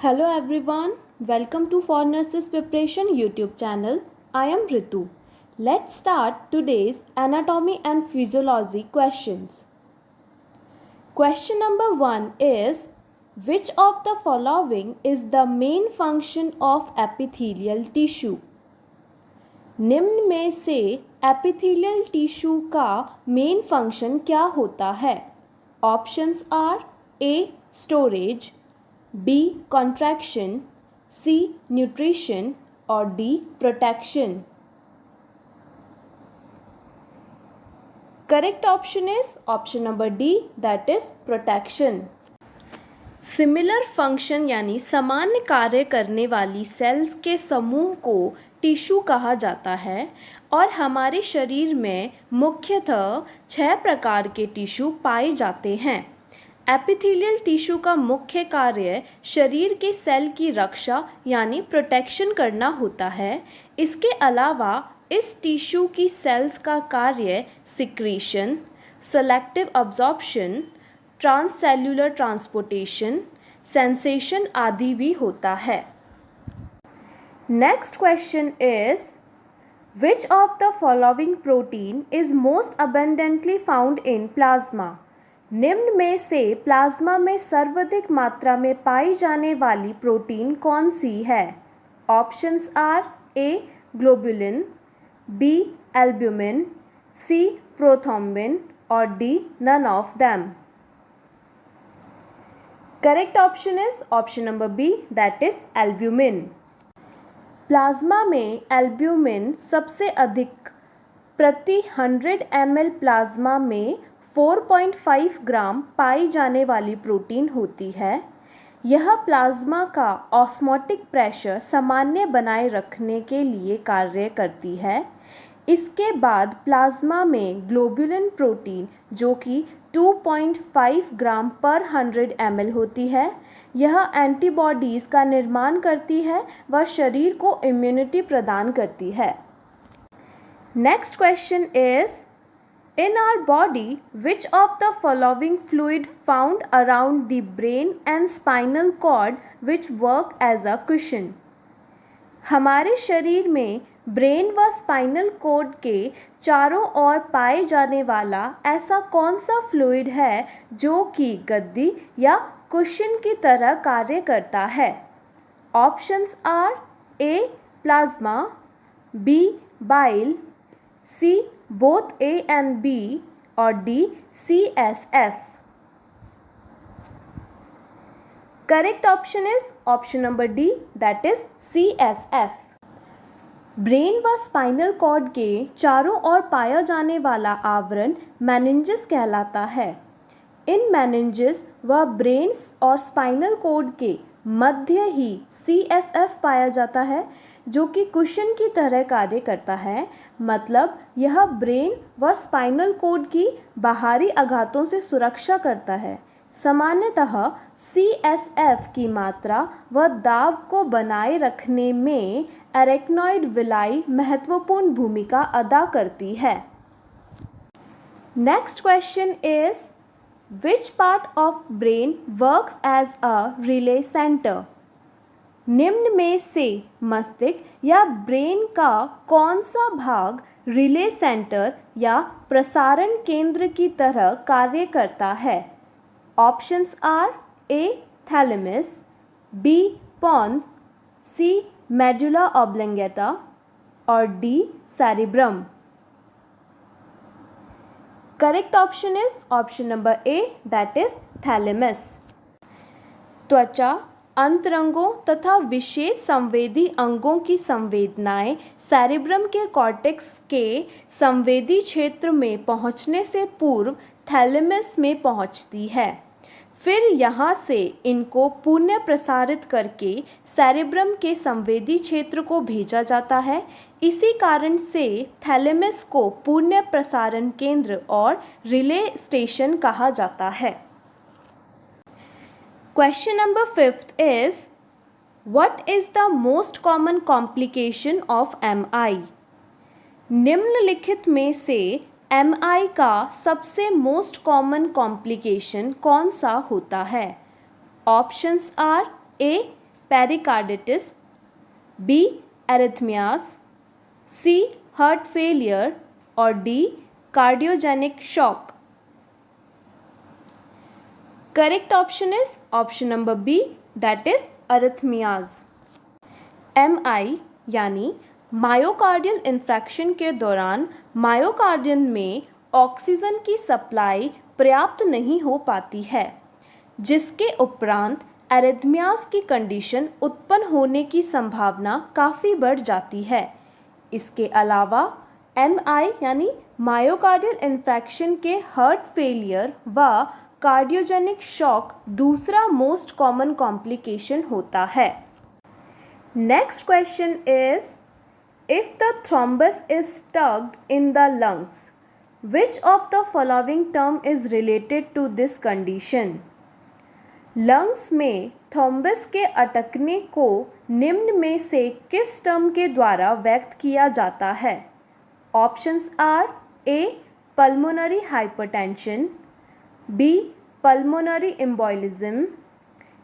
Hello everyone, welcome to For Nurses Preparation YouTube channel. I am Ritu. Let's start today's anatomy and physiology questions. Question number 1 is, which of the following is the main function of epithelial tissue? निम्न में से epithelial tissue का main function क्या होता है? Options are A storage, B contraction, C nutrition और D protection. Correct option is option number D, that is protection. Similar function यानी समान कार्य करने वाली सेल्स के समूह को टिश्यू कहा जाता है और हमारे शरीर में मुख्यतः 6 प्रकार के टिश्यू पाए जाते हैं. एपिथेलियल टिश्यू का मुख्य कार्य शरीर के सेल की रक्षा यानी प्रोटेक्शन करना होता है. इसके अलावा इस टिश्यू की सेल्स का कार्य secretion, selective absorption, transcellular transportation, sensation आदि भी होता है. Next question is, which of the following protein is most abundantly found in plasma? निम्न में से प्लाज्मा में सर्वाधिक मात्रा में पाई जाने वाली प्रोटीन कौन सी है? Options are A globulin, B albumin, C prothrombin और D none of them. Correct option is option number B, that is albumin. Plasma में एल्ब्यूमिन सबसे अधिक प्रति 100 ml प्लाज्मा में 4.5 ग्राम पाई जाने वाली प्रोटीन होती है. यह प्लाज्मा का ऑस्मोटिक प्रेशर सामान्य बनाए रखने के लिए कार्य करती है. इसके बाद प्लाज्मा में ग्लोबुलिन प्रोटीन जो कि 2.5 ग्राम पर 100 ml होती है. यह एंटीबॉडीज़ का निर्माण करती है व शरीर को इम्यूनिटी प्रदान करती है. Next question is, in our body, which of the following fluid found around the brain and spinal cord which work as a cushion? हमारे शरीर में ब्रेन व स्पाइनल कोड के चारों ओर पाए जाने वाला ऐसा कौन सा फ्लूइड है जो कि गद्दी या कुशन की तरह कार्य करता है? Options are A plasma, B bile, C both A and B और D CSF. Correct option is option number D, that is CSF. Brain व स्पाइनल कॉर्ड के चारों ओर पाया जाने वाला आवरण मेनिंजेस कहलाता है. इन मेनिंजेस व ब्रेन और स्पाइनल कॉर्ड के मध्य ही CSF पाया जाता है जो कि कुशन की तरह कार्य करता है. मतलब यह ब्रेन व स्पाइनल कॉर्ड की बाहरी आघातों से सुरक्षा करता है. सामान्यतः CSF की मात्रा व दाब को बनाए रखने में एरेक्नॉइड विलाई महत्वपूर्ण भूमिका अदा करती है. Next question is, which part of brain works as a relay centre? निम्न में से मस्तिष्क या ब्रेन का कौन सा भाग रिले सेंटर या प्रसारण केंद्र की तरह कार्य करता है? Options are A thalamus, B pons, C medulla oblongata और D cerebrum. Correct option is option number A, that is thalamus. त्वचा, अंतरंगों तथा विशेष संवेदी अंगों की संवेदनाएं सेरिब्रम के कॉर्टेक्स के संवेदी क्षेत्र में पहुंचने से पूर्व थैलेमस में पहुंचती है. फिर यहां से इनको पुनः प्रसारित करके सेरिब्रम के संवेदी क्षेत्र को भेजा जाता है. इसी कारण से थैलेमस को पुनः प्रसारण केंद्र और रिले स्टेशन कहा जाता है. Question number 5 is, what is the most common complication of MI? निम्नलिखित में से MI का सबसे मोस्ट कॉमन कॉम्प्लिकेशन कौन सा होता है? Options are A pericarditis, B arrhythmias, C heart failure और D cardiogenic shock. Correct option is option number B, that is arrhythmias. MI यानी मायोकार्डियल इन्फ्रैक्शन के दौरान मायोकार्डियम में ऑक्सीजन की सप्लाई पर्याप्त नहीं हो पाती है, जिसके उपरांत एरिथमियाज की कंडीशन उत्पन्न होने की संभावना काफ़ी बढ़ जाती है। इसके अलावा MI यानी मायोकार्डियल इन्फ्रैक्शन के हार्ट फेलियर व कार्डियोजेनिक शॉक दूसरा मोस्ट कॉमन कॉम्प्लिकेशन होता है। Next question is, if the thrombus is stuck in the lungs, which of the following term is related to this condition? Lungs में thrombus के अटकने को निम्न में से किस टर्म के द्वारा व्यक्त किया जाता है? Options are A pulmonary hypertension, B pulmonary embolism,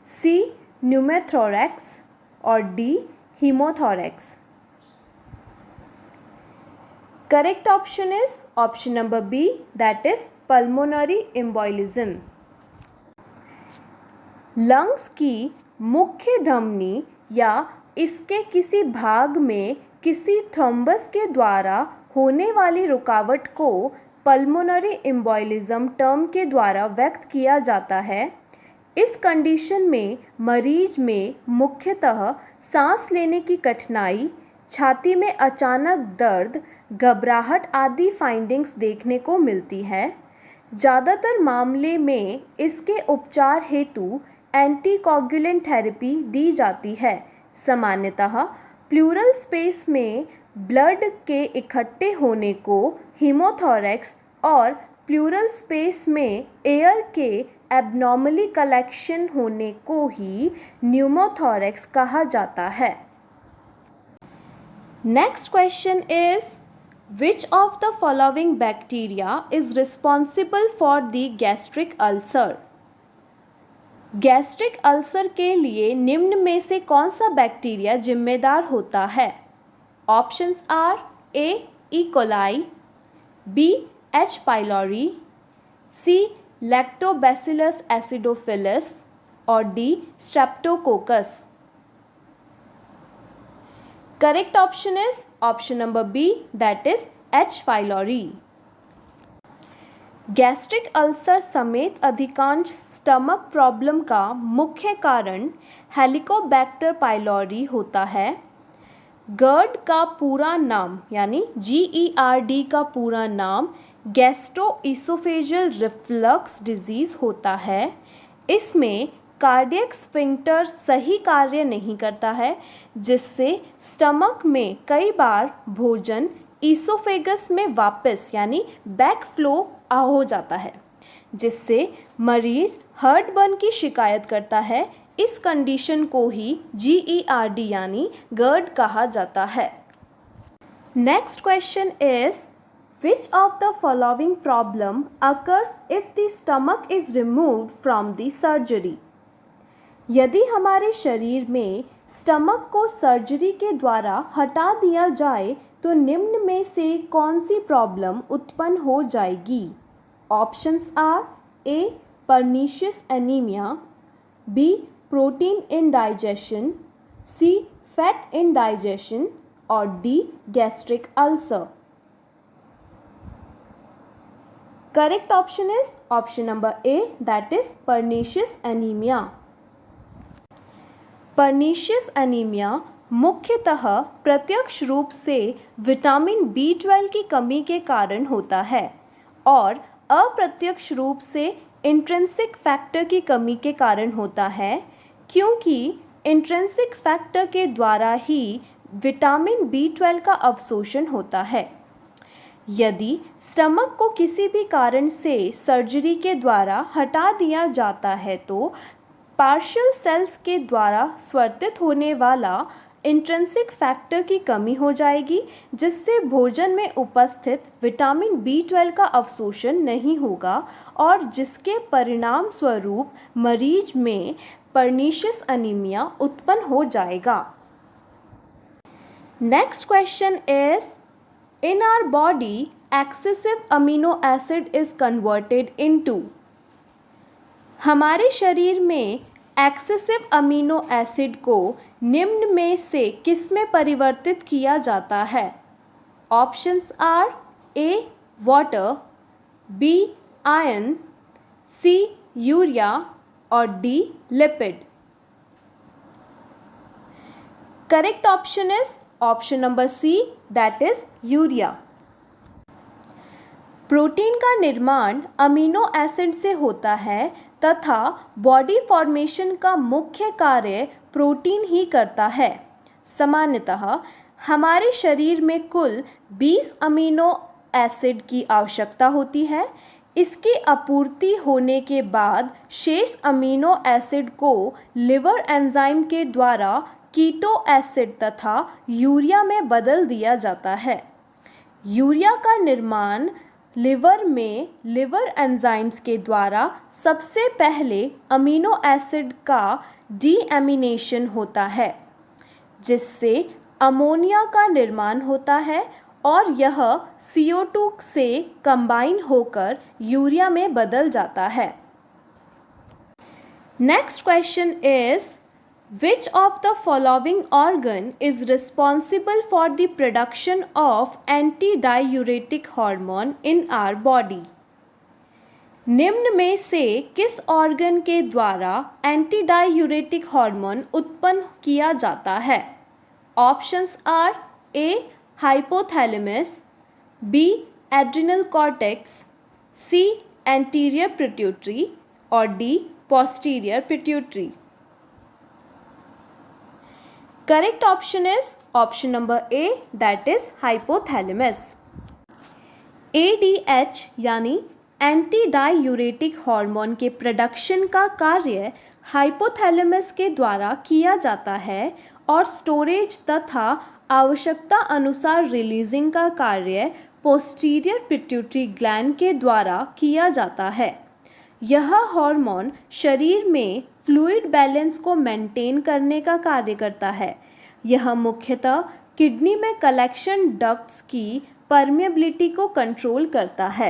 C pneumothorax और D haemothorax. Correct option is option number B, that is pulmonary embolism. Lungs की मुख्य धमनी या इसके किसी भाग में किसी थ्रोम्बस के द्वारा होने वाली रुकावट को पल्मोनरी एम्बोलिज्म टर्म के द्वारा व्यक्त किया जाता है। इस कंडीशन में मरीज में मुख्यतः सांस लेने की कठिनाई, छाती में अचानक दर्द, घबराहट आदि फाइंडिंग्स देखने को मिलती है। ज़्यादातर मामले में इसके उपचार हेतु एंटीकोगुलेंट थेरेपी दी जाती है। सामान्यतः प्लूरल स्पेस में ब्लड के इकट्ठे होने को हीमोथोरैक्स और प्लूरल स्पेस में एयर के एबनॉर्मली कलेक्शन होने को ही न्यूमोथोरैक्स कहा जाता है। Next question is, which of the following bacteria is responsible for the gastric ulcer? Gastric ulcer के लिए निम्न में से कौन सा बैक्टीरिया जिम्मेदार होता है? Options are A E coli, B H pylori, C lactobacillus acidophilus और D streptococcus. Correct option is option number B, that is H pylori. Gastric ulcer समेत अधिकांश स्टमक प्रॉब्लम का मुख्य कारण हेलिकोबैक्टर पाइलोरी होता है। GERD का पूरा नाम यानी GERD का पूरा नाम गैस्ट्रोइसोफेजियल रिफ्लक्स डिजीज़ होता है। इसमें कार्डियक स्फिंक्टर सही कार्य नहीं करता है, जिससे स्टमक में कई बार भोजन ईसोफेगस में वापस यानी बैक फ्लो हो जाता है, जिससे मरीज हार्टबर्न की शिकायत करता है। इस कंडीशन को ही GERD यानी GERD कहा जाता है। Next question is, which of the following problem occurs if the stomach is removed from the surgery? यदि हमारे शरीर में स्टमक को सर्जरी के द्वारा हटा दिया जाए तो निम्न में से कौन सी प्रॉब्लम उत्पन्न हो जाएगी? Options are A pernicious anaemia, B protein indigestion, C fat indigestion और D gastric ulcer. Correct option is option number A, that is pernicious anaemia. Pernicious anaemia मुख्यतः प्रत्यक्ष रूप से विटामिन B12 की कमी के कारण होता है और अप्रत्यक्ष रूप से इंट्रिंसिक फैक्टर की कमी के कारण होता है, क्योंकि इंट्रिंसिक फैक्टर के द्वारा ही विटामिन B12 का अवशोषण होता है। यदि स्टमक को किसी भी कारण से सर्जरी के द्वारा हटा दिया जाता है तो पार्शियल सेल्स के द्वारा स्वर्तित होने वाला इंट्रिंसिक फैक्टर की कमी हो जाएगी, जिससे भोजन में उपस्थित विटामिन B12 का अवशोषण नहीं होगा और जिसके परिणाम स्वरूप मरीज में पर्नीशियस अनीमिया उत्पन्न हो जाएगा। Next question is, in our body excessive amino acid is converted into. हमारे शरीर में एक्सेसिव अमीनो एसिड को निम्न में से किस में परिवर्तित किया जाता है? Options are A water, B iron, C urea और D lipid. Correct option is option number C, that is urea. Protein का निर्माण अमीनो एसिड से होता है तथा बॉडी फॉर्मेशन का मुख्य कार्य प्रोटीन ही करता है। सामान्यतः हमारे शरीर में कुल 20 अमीनो एसिड की आवश्यकता होती है। इसकी आपूर्ति होने के बाद शेष अमीनो एसिड को लिवर एंजाइम के द्वारा कीटो एसिड तथा यूरिया में बदल दिया जाता है। यूरिया का निर्माण लिवर में लिवर एंजाइम्स के द्वारा सबसे पहले अमीनो एसिड का डीएमिनेशन होता है, जिससे अमोनिया का निर्माण होता है और यह CO2 से कंबाइन होकर यूरिया में बदल जाता है। Next question is, which of the following organ is responsible for the production of antidiuretic hormone in our body? निम्न में से किस ऑर्गन के द्वारा एंटीडायूरेटिक हार्मोन उत्पन्न किया जाता है? Options are A hypothalamus, B adrenal cortex, C anterior pituitary और D posterior pituitary. Correct option is option number A, that is hypothalamus. ADH यानी एंटी डायूरेटिक हार्मोन के प्रोडक्शन का कार्य हाइपोथैलेमस के द्वारा किया जाता है और स्टोरेज तथा आवश्यकता अनुसार रिलीजिंग का कार्य पोस्टीरियर पिट्यूटरी ग्लैंड के द्वारा किया जाता है। यह हार्मोन शरीर में फ्लूइड बैलेंस को मेंटेन करने का कार्य करता है। यह मुख्यतः किडनी में कलेक्शन डक्ट्स की परमेबिलिटी को कंट्रोल करता है।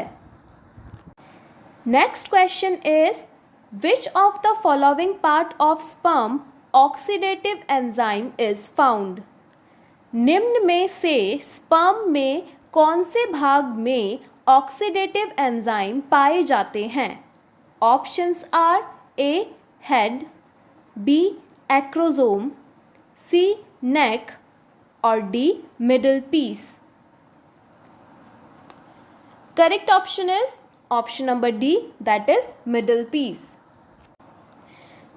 Next question is, which of the following part of sperm oxidative enzyme is found? निम्न में से स्पर्म में कौन से भाग में ऑक्सीडेटिव एंजाइम पाए जाते हैं? Options are A head, B acrosome, C neck और D middle piece. Correct option is option number D, that is middle piece.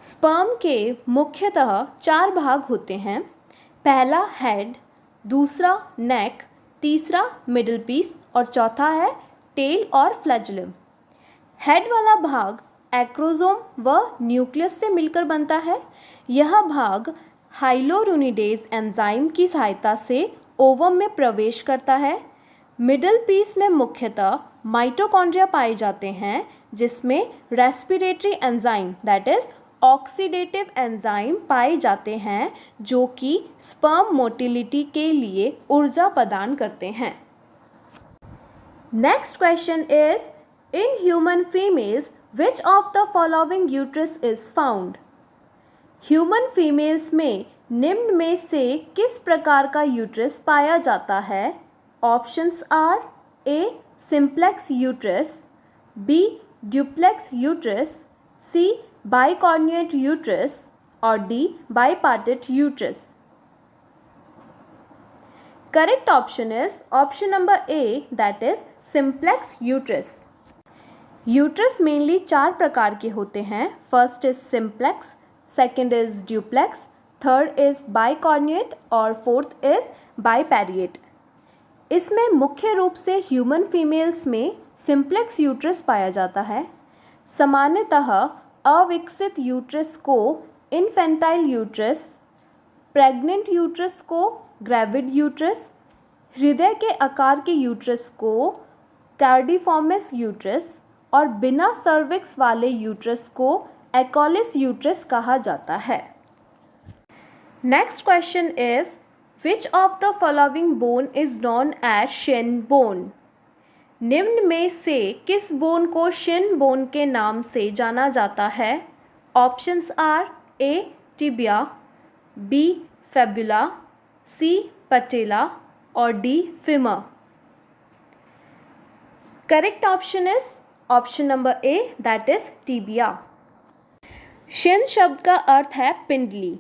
Sperm के मुख्यतः 4 भाग होते हैं। पहला हेड, दूसरा नेक, तीसरा मिडल पीस और चौथा है टेल और फ्लैजुलम। हेड वाला भाग एक्रोसोम व न्यूक्लियस से मिलकर बनता है। यह भाग हाइलोरुनिडेज एंजाइम की सहायता से ओवम में प्रवेश करता है। मिडल पीस में मुख्यतः माइटोकॉन्ड्रिया पाए जाते हैं, जिसमें respiratory enzyme that is oxidative enzyme पाए जाते हैं, जो कि स्पर्म मोटिलिटी के लिए ऊर्जा प्रदान करते हैं। Next question is, in human females which of the following uterus is found? Human females में निम्न में से किस प्रकार का यूट्रस पाया जाता है? Options are A simplex uterus, B duplex uterus, C bicornuate uterus और D bipartite uterus. Correct option is option number A, that is simplex uterus. Uterus mainly 4 प्रकार के होते हैं। First is simplex, second is duplex, third is bicornuate और fourth is bipartite. इसमें मुख्य रूप से ह्यूमन फीमेल्स में सिंप्लेक्स यूट्रस पाया जाता है। सामान्यतः अविकसित यूट्रस को इन्फेंटाइल यूट्रस, प्रेग्नेंट यूट्रस को ग्रेविड यूट्रस, हृदय के आकार के यूट्रस को कार्डिफॉर्मिस यूट्रस और बिना सर्विक्स वाले यूट्रस को एकोलिस यूट्रस कहा जाता है। Next question is which of the following bone is known as shin bone? निम्न में से किस बोन को शिन बोन के नाम से जाना जाता है? Options are A tibia, B fibula, C patella और D femur. Correct option is option number A that is tibia. Shin शब्द का अर्थ है पिंडली।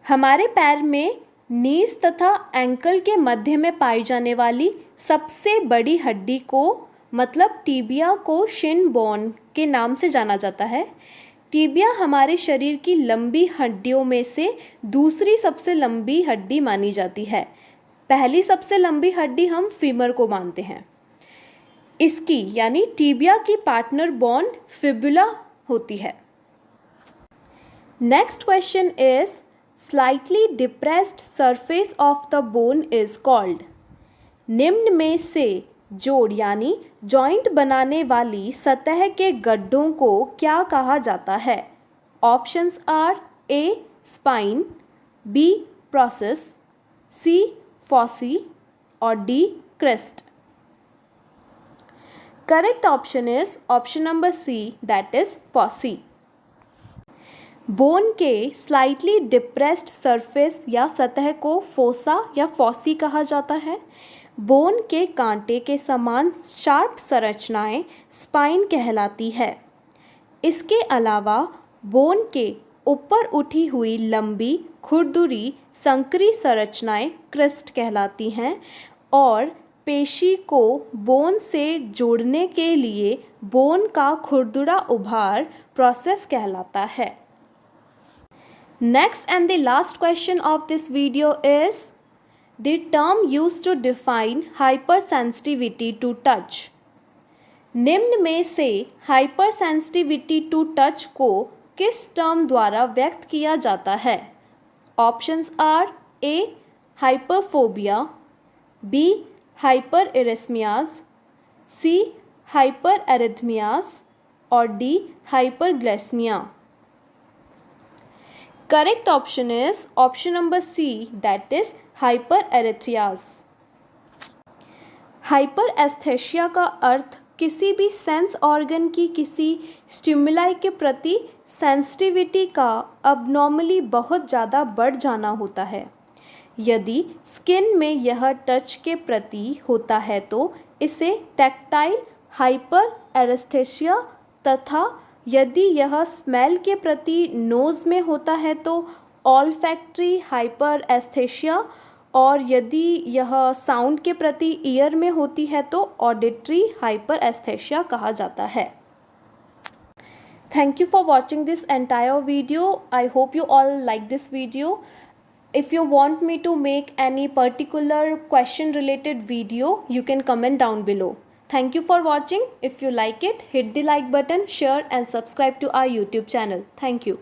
हमारे पैर में नीज तथा एंकल के मध्य में पाई जाने वाली सबसे बड़ी हड्डी को मतलब टिबिया को शिन बोन के नाम से जाना जाता है। टिबिया हमारे शरीर की लंबी हड्डियों में से दूसरी सबसे लंबी हड्डी मानी जाती है। पहली सबसे लंबी हड्डी हम फीमर को मानते हैं। इसकी यानी टिबिया की पार्टनर बोन फिबुला होती है। Next question is slightly depressed surface of the bone is called। निम्न में से जोड़ यानी जॉइंट बनाने वाली सतह के गड्ढों को क्या कहा जाता है? Options are A spine, B process, C fossae और D crest. Correct option is option number C that is fossae. Bone के स्लाइटली डिप्रेस्ड सरफेस या सतह को फोसा या फॉसी कहा जाता है। बोन के कांटे के समान शार्प संरचनाएं स्पाइन कहलाती है। इसके अलावा बोन के ऊपर उठी हुई लंबी खुरदुरी संकरी संरचनाएं क्रेस्ट कहलाती हैं और पेशी को बोन से जोड़ने के लिए बोन का खुरदुरा उभार प्रोसेस कहलाता है। Next and the last question of this video is the term used to define hypersensitivity to touch। निम्न में से hypersensitivity to touch को किस टर्म द्वारा व्यक्त किया जाता है? Options are A hyperphobia, B hyperiresmias, C hypererythmias और D hyperglycaemia. Correct option is option number C that is hypererythrias. Hyperaesthesia का अर्थ किसी भी सेंस ऑर्गन की किसी स्टिमुलाई के प्रति सेंसिटिविटी का अबनॉर्मली बहुत ज़्यादा बढ़ जाना होता है। यदि स्किन में यह टच के प्रति होता है तो इसे टैक्टाइल हाइपरएस्थेशिया तथा यदि यह स्मेल के प्रति नोज़ में होता है तो ऑल्फैक्टरी हाइपरएस्थेशिया और यदि यह साउंड के प्रति ईयर में होती है तो ऑडिटरी हाइपरएस्थेशिया कहा जाता है। Thank you for watching this entire video. I hope you all like this video. If you want me to make any particular question related video, you can comment down below. Thank you for watching. If you like it, hit the like button, share and subscribe to our YouTube channel. Thank you.